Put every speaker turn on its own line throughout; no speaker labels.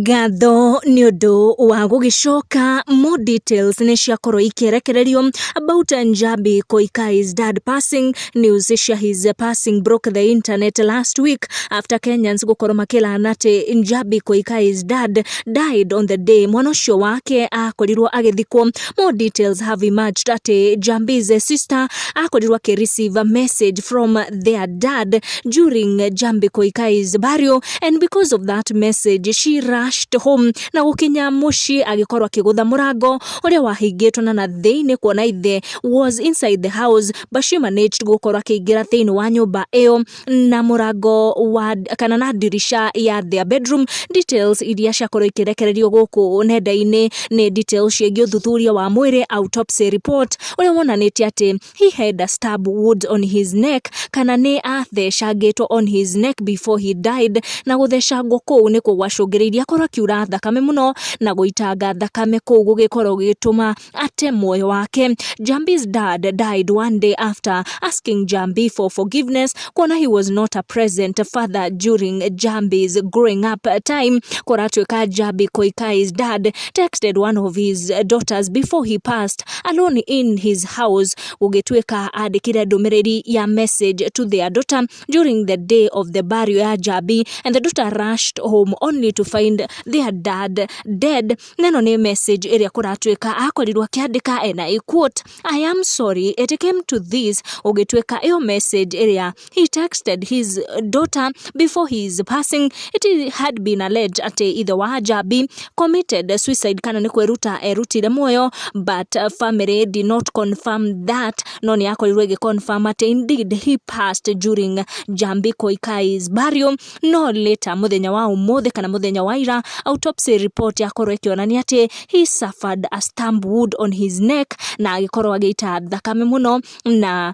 Gatho nĩũndũ wa gũgĩcoka. More details nĩ ciakorwo ikĩrekererio about Njabi Koikai's dad passing. News cia his passing broke the internet last week after Kenyans gũkorwo makĩlana atĩ Njabi Koikai's dad died on the day mwana ũcio wake akorirwo agĩthikwo. More details have emerged atĩ Njabi's sister akorirwo akĩreceive a message from their dad during Njabi Koikai's burial, and because of that message she rushed home na gukinya muci agikorwo akigutha murango uria wahingitwo na thĩinĩ kuona ithe was inside the house, but she managed gukorwo akiingira thĩinĩ wa nyumba ĩyo na murango wa kana na dirisha ya their bedroom. Details iria ciakorwo ikirekererio guku nenda-inĩ nĩ details ciĩgiĩ ũthuthuria wa mwĩrĩ, autopsy report uria wonanĩtie atĩ he had a stab wound on his neck kana nĩ athecangĩtwo on his neck before he died, na guthecangwo kũu nĩ kũgwacũngĩrĩirie akorwo akiura thakame mũno na gũitanga thakame kũu gũgĩkorwo gĩgĩtũma ate muoyo wake. Njabi's dad died one day after asking Njabi for forgiveness, kuona he was not a present father during Njabi's growing up time. Kũratuĩka Njabi Koikai's dad texted one of his daughters before he passed alone in his house, gũgĩtuĩka andĩkire ndũmĩrĩri ya message to their daughter during the day of the burial ya Njabi, and the daughter rushed home only to find their dad dead. Neno nĩ message ĩrĩa kũratuĩka akorirwo akĩandĩka, and I quote, "I am sorry it came to this", ũgĩtuĩka ĩyo message ĩrĩa he texted his daughter before his passing. It had been alleged atĩ ithe wa Njabi committed suicide kana nĩ kwĩruta erutire muoyo, but family did not confirm that. No nĩ akorirwo ĩgĩconfirm atĩ indeed he passed during Njabi Koikai's burial. No later muthenya wa umuthi kana muthenya wa ira, autopsy report yakorwo ĩkĩonania atĩ he suffered a stab wound on his neck na agĩkorwo agĩita thakame mũno, na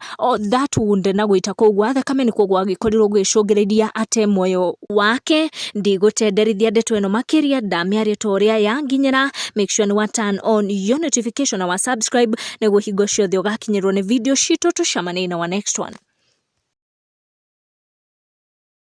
that wound na gũita kũu gwa thakame nĩkuo gwagĩkorirwo gũgĩcũngĩrĩria ate muoyo wake. Ndigũtenderithia ndeto ĩno makĩria, ndamĩaria ta ũrĩa yanginyĩra. Make sure nĩ wa turn on your notification na wa subscribe nĩguo hingo ciothe ũgakinyĩrwo nĩ video citũ. Tucemanie na wa next one.